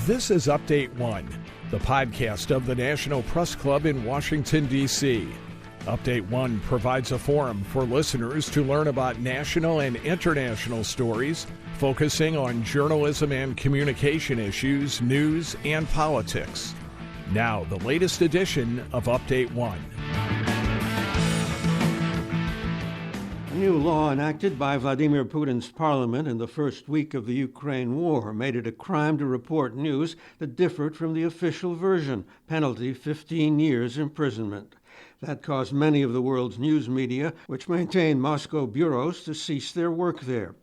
This is Update One, the podcast of the National Press Club in Washington, D.C. Update One provides a forum for listeners to learn about national and international stories, focusing on journalism and communication issues, news, and politics. Now, the latest edition of Update One. A new law enacted by Vladimir Putin's parliament in the first week of the Ukraine war made it a crime to report news that differed from the official version, penalty 15 years imprisonment. That caused many of the world's news media, which maintain Moscow bureaus, to cease their work there.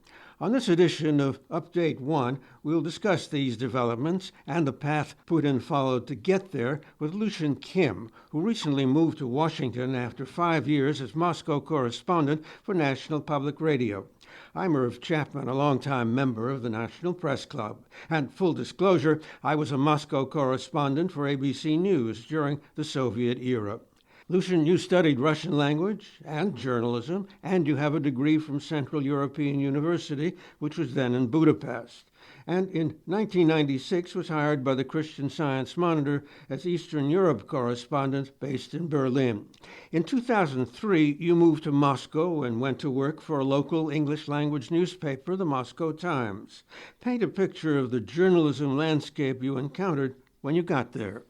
On this edition of Update One, we'll discuss these developments and the path Putin followed to get there with Lucian Kim, who recently moved to Washington after 5 years as Moscow correspondent for National Public Radio. I'm Irv Chapman, a longtime member of the National Press Club. And full disclosure, I was a Moscow correspondent for ABC News during the Soviet era. Lucian, you studied Russian language and journalism, and you have a degree from Central European University, which was then in Budapest. And in 1996 was hired by the Christian Science Monitor as Eastern Europe correspondent based in Berlin. In 2003, you moved to Moscow and went to work for a local English-language newspaper, the Moscow Times. Paint a picture of the journalism landscape you encountered when you got there.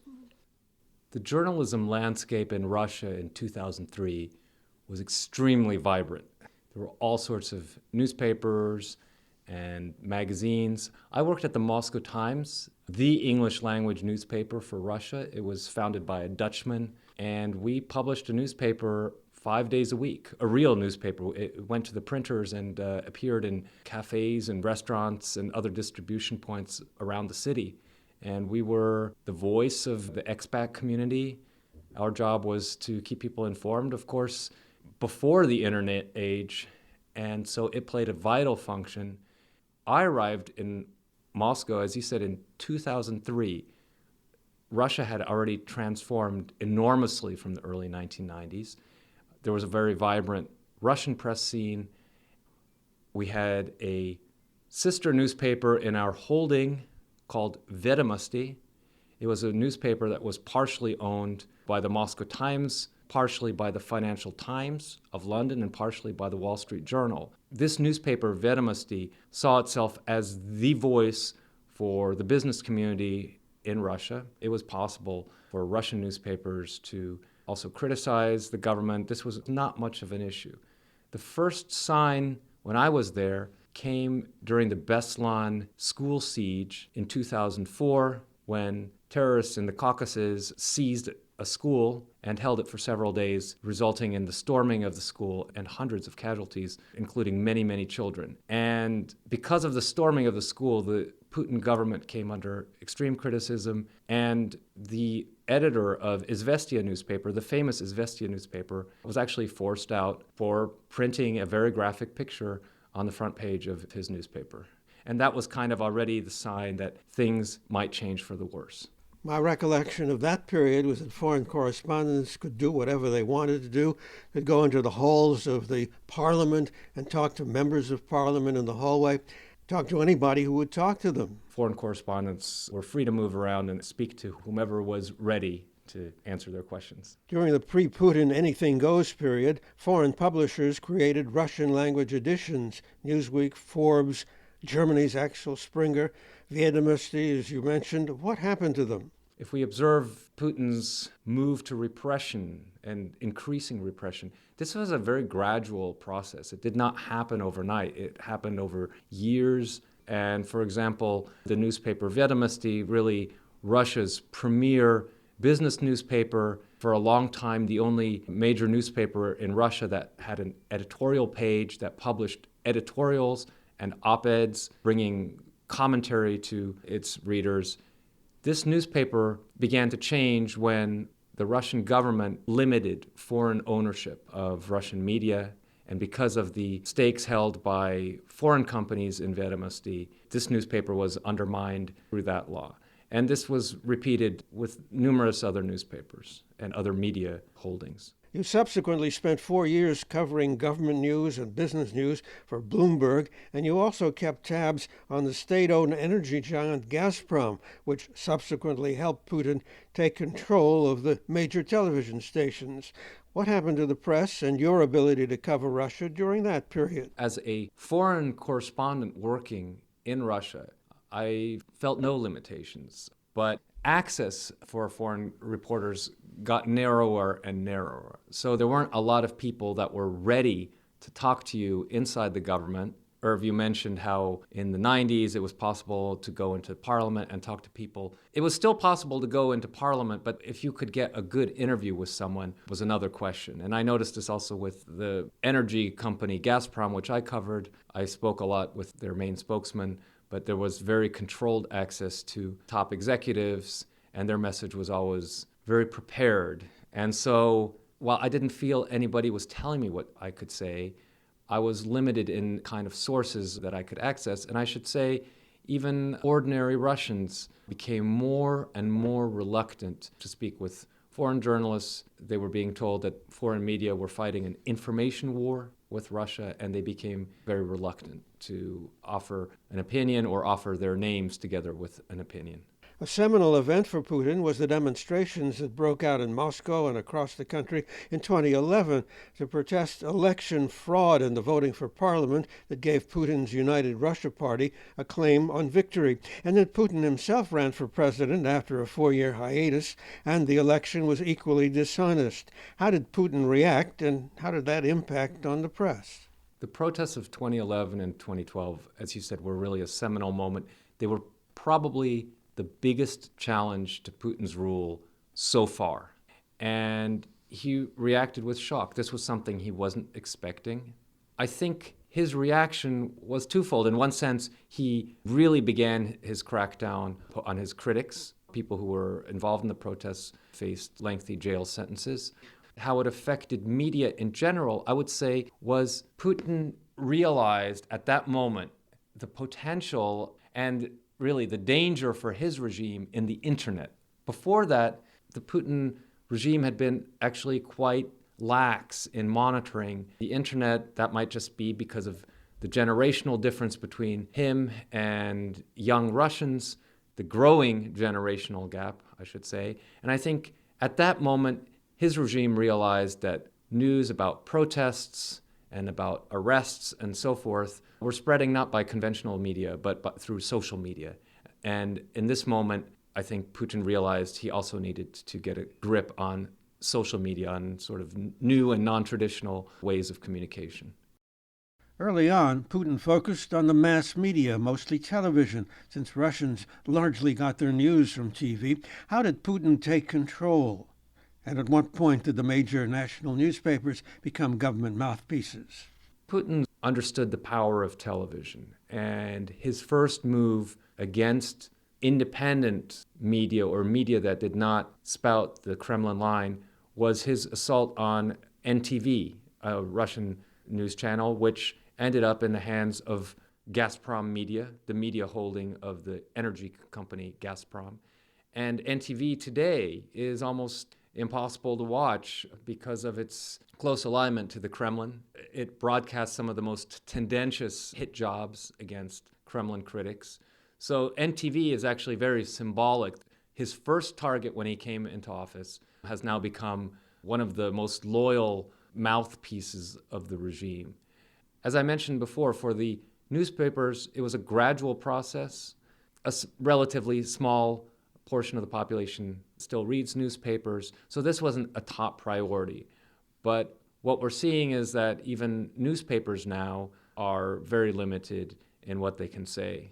The journalism landscape in Russia in 2003 was extremely vibrant. There were all sorts of newspapers and magazines. I worked at the Moscow Times, the English language newspaper for Russia. It was founded by a Dutchman, and we published a newspaper 5 days a week, a real newspaper. It went to the printers and appeared in cafes and restaurants and other distribution points around the city. And we were the voice of the expat community. Our job was to keep people informed, of course, before the internet age, and so it played a vital function. I arrived in Moscow, as you said, in 2003. Russia had already transformed enormously from the early 1990s. There was a very vibrant Russian press scene. We had a sister newspaper in our holding called Vedomosti. It was a newspaper that was partially owned by the Moscow Times, partially by the Financial Times of London, and partially by the Wall Street Journal. This newspaper, Vedomosti, saw itself as the voice for the business community in Russia. It was possible for Russian newspapers to also criticize the government. This was not much of an issue. The first sign when I was there came during the Beslan school siege in 2004, when terrorists in the Caucasus seized a school and held it for several days, resulting in the storming of the school and hundreds of casualties, including many, many children. And because of the storming of the school, the Putin government came under extreme criticism, and the editor of Izvestia newspaper, the famous Izvestia newspaper, was actually forced out for printing a very graphic picture on the front page of his newspaper. And that was kind of already the sign that things might change for the worse. My recollection of that period was that foreign correspondents could do whatever they wanted to do, could go into the halls of the parliament and talk to members of parliament in the hallway, talk to anybody who would talk to them. Foreign correspondents were free to move around and speak to whomever was ready to answer their questions. During the pre-Putin anything goes period, foreign publishers created Russian language editions, Newsweek, Forbes, Germany's Axel Springer, Vedomosti, as you mentioned. What happened to them? If we observe Putin's move to repression and increasing repression, this was a very gradual process. It did not happen overnight. It happened over years. And for example, the newspaper Vedomosti, really Russia's premier business newspaper, for a long time the only major newspaper in Russia that had an editorial page that published editorials and op-eds bringing commentary to its readers. This newspaper began to change when the Russian government limited foreign ownership of Russian media, and because of the stakes held by foreign companies in Vedomosti, this newspaper was undermined through that law. And this was repeated with numerous other newspapers and other media holdings. You subsequently spent 4 years covering government news and business news for Bloomberg, and you also kept tabs on the state-owned energy giant Gazprom, which subsequently helped Putin take control of the major television stations. What happened to the press and your ability to cover Russia during that period? As a foreign correspondent working in Russia, I felt no limitations, but access for foreign reporters got narrower and narrower. So there weren't a lot of people that were ready to talk to you inside the government. Irv, you mentioned how in the 90s it was possible to go into parliament and talk to people. It was still possible to go into parliament, but if you could get a good interview with someone was another question. And I noticed this also with the energy company Gazprom, which I covered. I spoke a lot with their main spokesman, but there was very controlled access to top executives, and their message was always very prepared. And so while I didn't feel anybody was telling me what I could say, I was limited in kind of sources that I could access. And I should say, even ordinary Russians became more and more reluctant to speak with foreign journalists. They were being told that foreign media were fighting an information war with Russia, and they became very reluctant to offer an opinion or offer their names together with an opinion. A seminal event for Putin was the demonstrations that broke out in Moscow and across the country in 2011 to protest election fraud in the voting for parliament that gave Putin's United Russia Party a claim on victory, and that Putin himself ran for president after a 4-year hiatus, and the election was equally dishonest. How did Putin react, and how did that impact on the press? The protests of 2011 and 2012, as you said, were really a seminal moment. They were probably the biggest challenge to Putin's rule so far. And he reacted with shock. This was something he wasn't expecting. I think his reaction was twofold. In one sense, he really began his crackdown on his critics. People who were involved in the protests faced lengthy jail sentences. How it affected media in general, I would say, was Putin realized at that moment the potential and really the danger for his regime in the internet. Before that, the Putin regime had been actually quite lax in monitoring the internet. That might just be because of the generational difference between him and young Russians, the growing generational gap, I should say. And I think at that moment, his regime realized that news about protests and about arrests and so forth were spreading not by conventional media, but through social media. And in this moment, I think Putin realized he also needed to get a grip on social media, on sort of new and non-traditional ways of communication. Early on, Putin focused on the mass media, mostly television, since Russians largely got their news from TV. How did Putin take control? And at what point did the major national newspapers become government mouthpieces? Putin understood the power of television, and his first move against independent media or media that did not spout the Kremlin line was his assault on NTV, a Russian news channel, which ended up in the hands of Gazprom Media, the media holding of the energy company Gazprom. And NTV today is almost impossible to watch because of its close alignment to the Kremlin. It broadcasts some of the most tendentious hit jobs against Kremlin critics. So NTV is actually very symbolic. His first target when he came into office has now become one of the most loyal mouthpieces of the regime. As I mentioned before, for the newspapers, it was a gradual process. A relatively small portion of the population still reads newspapers, so this wasn't a top priority. But what we're seeing is that even newspapers now are very limited in what they can say.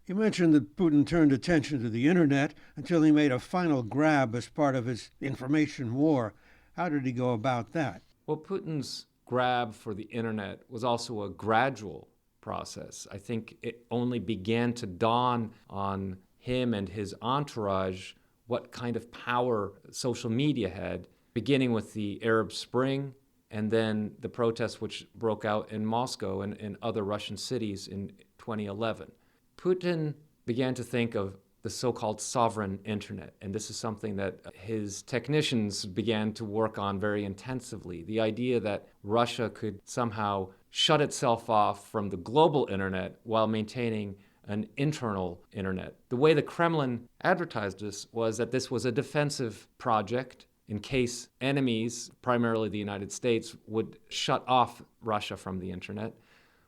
You mentioned that Putin turned attention to the internet until he made a final grab as part of his information war. How did he go about that? Well, Putin's grab for the internet was also a gradual process. I think it only began to dawn on him and his entourage what kind of power social media had, beginning with the Arab Spring and then the protests which broke out in Moscow and in other Russian cities in 2011. Putin began to think of the so-called sovereign internet. And this is something that his technicians began to work on very intensively. The idea that Russia could somehow shut itself off from the global internet while maintaining an internal internet. The way the Kremlin advertised this was that this was a defensive project in case enemies, primarily the United States, would shut off Russia from the internet.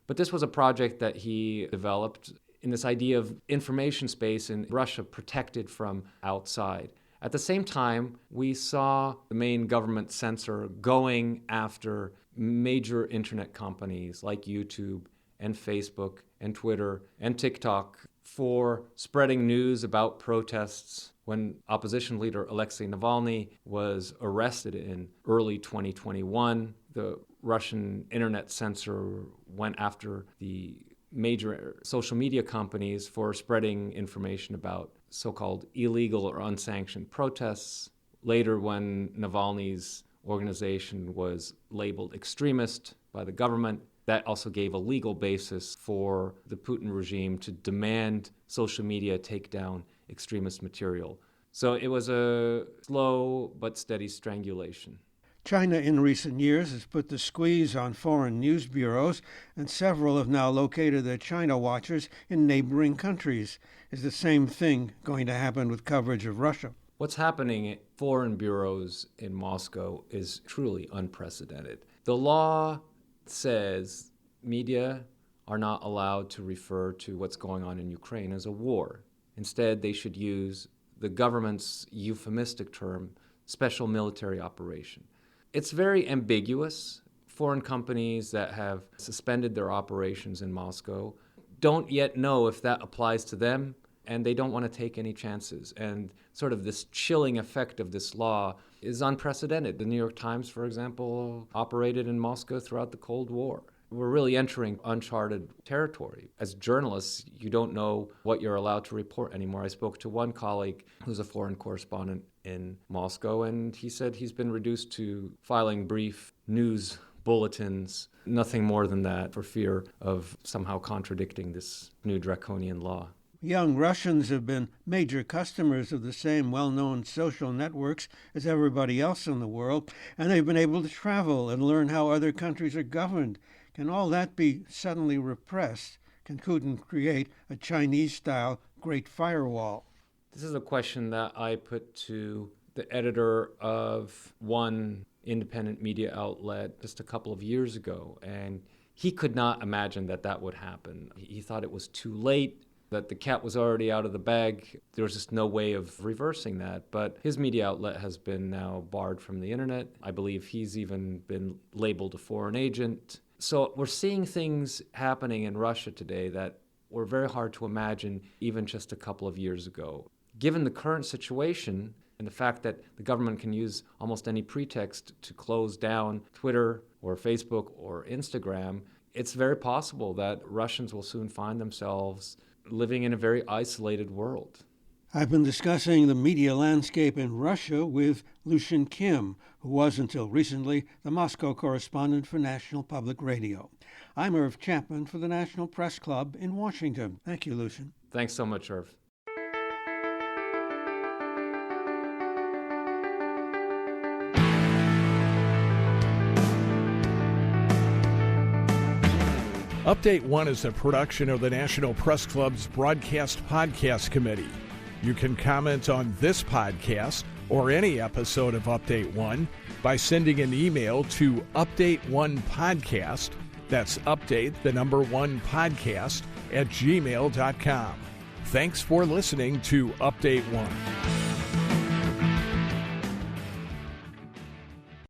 But this was a project that he developed in this idea of information space in Russia protected from outside. At the same time, we saw the main government censor going after major internet companies like YouTube and Facebook and Twitter and TikTok for spreading news about protests. When opposition leader Alexei Navalny was arrested in early 2021, the Russian internet censor went after the major social media companies for spreading information about so-called illegal or unsanctioned protests. Later, when Navalny's organization was labeled extremist by the government, that also gave a legal basis for the Putin regime to demand social media take down extremist material. So it was a slow but steady strangulation. China in recent years has put the squeeze on foreign news bureaus, and several have now located their China watchers in neighboring countries. Is the same thing going to happen with coverage of Russia? What's happening at foreign bureaus in Moscow is truly unprecedented. The law says media are not allowed to refer to what's going on in Ukraine as a war. Instead, they should use the government's euphemistic term, special military operation. It's very ambiguous. Foreign companies that have suspended their operations in Moscow don't yet know if that applies to them, and they don't want to take any chances. And sort of this chilling effect of this law is unprecedented. The New York Times, for example, operated in Moscow throughout the Cold War. We're really entering uncharted territory. As journalists, you don't know what you're allowed to report anymore. I spoke to one colleague who's a foreign correspondent in Moscow, and he said he's been reduced to filing brief news bulletins, nothing more than that, for fear of somehow contradicting this new draconian law. Young Russians have been major customers of the same well-known social networks as everybody else in the world, and they've been able to travel and learn how other countries are governed. Can all that be suddenly repressed? Can Putin create a Chinese-style Great Firewall? This is a question that I put to the editor of one independent media outlet just a couple of years ago, and he could not imagine that that would happen. He thought it was too late, that the cat was already out of the bag. There was just no way of reversing that. But his media outlet has been now barred from the internet. I believe he's even been labeled a foreign agent. So we're seeing things happening in Russia today that were very hard to imagine even just a couple of years ago. Given the current situation and the fact that the government can use almost any pretext to close down Twitter or Facebook or Instagram, it's very possible that Russians will soon find themselves living in a very isolated world. I've been discussing the media landscape in Russia with Lucian Kim, who was until recently the Moscow correspondent for National Public Radio. I'm Irv Chapman for the National Press Club in Washington. Thank you, Lucian. Thanks so much, Irv. Update 1 is a production of the National Press Club's Broadcast Podcast Committee. You can comment on this podcast or any episode of Update 1 by sending an email to update1podcast, that's update the number 1 podcast @gmail.com. Thanks for listening to Update 1.